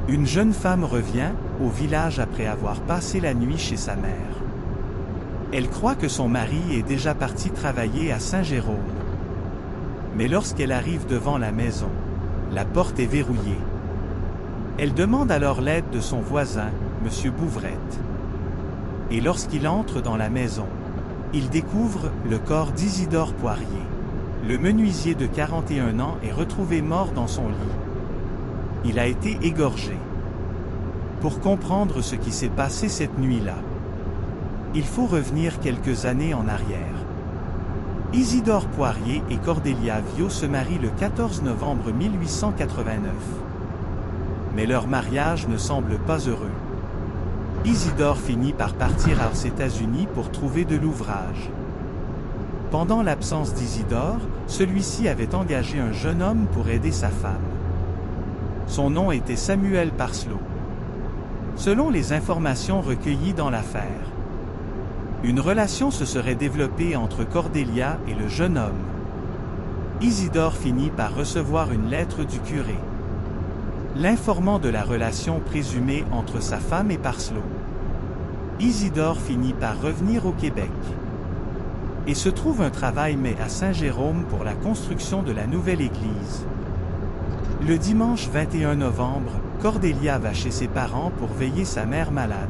Une jeune femme revient au village après avoir passé la nuit chez sa mère. Elle croit que son mari est déjà parti travailler à Saint-Jérôme. Mais lorsqu'elle arrive devant la maison, la porte est verrouillée. Elle demande alors l'aide de son voisin, M. Bouvrette. Et lorsqu'il entre dans la maison, il découvre le corps d'Isidore Poirier. Le menuisier de 41 ans est retrouvé mort dans son lit. Il a été égorgé. Pour comprendre ce qui s'est passé cette nuit-là, il faut revenir quelques années en arrière. Isidore Poirier et Cordélia Viau se marient le 14 novembre 1889. Mais leur mariage ne semble pas heureux. Isidore finit par partir aux États-Unis pour trouver de l'ouvrage. Pendant l'absence d'Isidore, celui-ci avait engagé un jeune homme pour aider sa femme. Son nom était Samuel Parslow. Selon les informations recueillies dans l'affaire, une relation se serait développée entre Cordélia et le jeune homme. Isidore finit par recevoir une lettre du curé, l'informant de la relation présumée entre sa femme et Parslow. Isidore finit par revenir au Québec et se trouve un travail à Saint-Jérôme pour la construction de la nouvelle église. Le dimanche 21 novembre, Cordélia va chez ses parents pour veiller sa mère malade.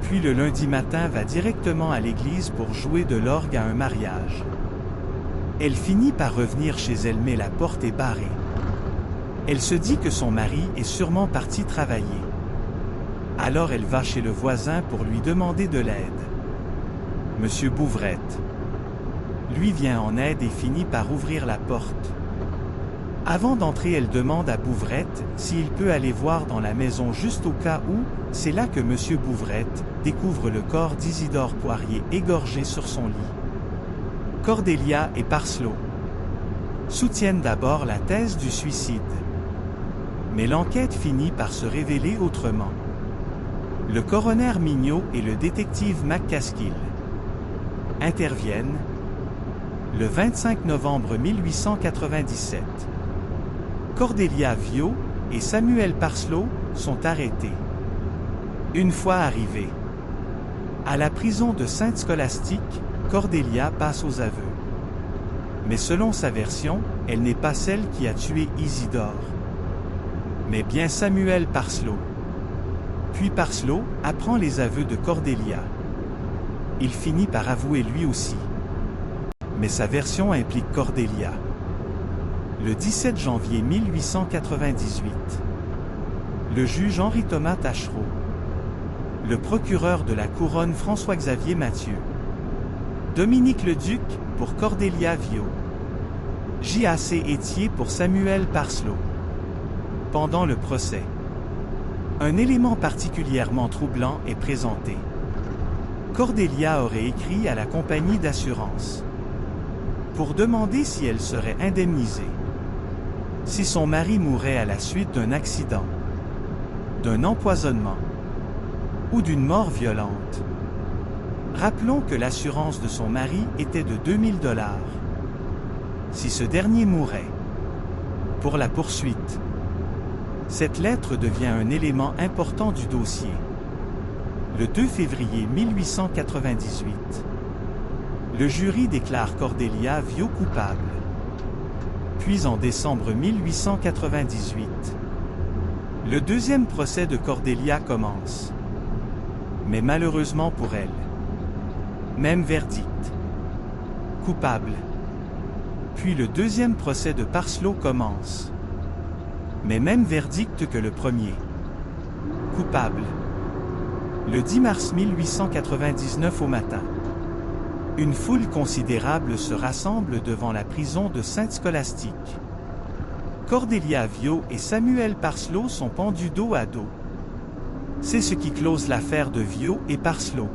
Puis le lundi matin va directement à l'église pour jouer de l'orgue à un mariage. Elle finit par revenir chez elle mais la porte est barrée. Elle se dit que son mari est sûrement parti travailler. Alors elle va chez le voisin pour lui demander de l'aide. Monsieur Bouvrette, lui vient en aide et finit par ouvrir la porte. Avant d'entrer, elle demande à Bouvrette s'il peut aller voir dans la maison juste au cas où. C'est là que Monsieur Bouvrette découvre le corps d'Isidore Poirier égorgé sur son lit. Cordélia et Parslow soutiennent d'abord la thèse du suicide. Mais l'enquête finit par se révéler autrement. Le coroner Mignot et le détective McCaskill interviennent le 25 novembre 1897. Cordélia Viau et Samuel Parslow sont arrêtés. Une fois arrivés à la prison de Sainte-Scolastique, Cordélia passe aux aveux. Mais selon sa version, elle n'est pas celle qui a tué Isidore, mais bien Samuel Parslow. Puis Parslow apprend les aveux de Cordélia. Il finit par avouer lui aussi. Mais sa version implique Cordélia. Le 17 janvier 1898, le juge Henri-Thomas Taschereau, le procureur de la Couronne François-Xavier Mathieu, Dominique Leduc pour Cordélia Viau, J.A.C. Étier pour Samuel Parslow. Pendant le procès, un élément particulièrement troublant est présenté. Cordélia aurait écrit à la compagnie d'assurance pour demander si elle serait indemnisée si son mari mourait à la suite d'un accident, d'un empoisonnement ou d'une mort violente. Rappelons que l'assurance de son mari était de 2000 $. Si ce dernier mourait pour la poursuite, cette lettre devient un élément important du dossier. Le 2 février 1898, le jury déclare Cordélia Viau coupable. Puis en décembre 1898, le deuxième procès de Cordélia commence. Mais malheureusement pour elle, même verdict. Coupable. Puis le deuxième procès de Parslow commence. Mais même verdict que le premier. Coupable. Le 10 mars 1899 au matin, une foule considérable se rassemble devant la prison de Sainte-Scolastique. Cordélia Viau et Samuel Parslow sont pendus dos à dos. C'est ce qui close l'affaire de Viau et Parslow.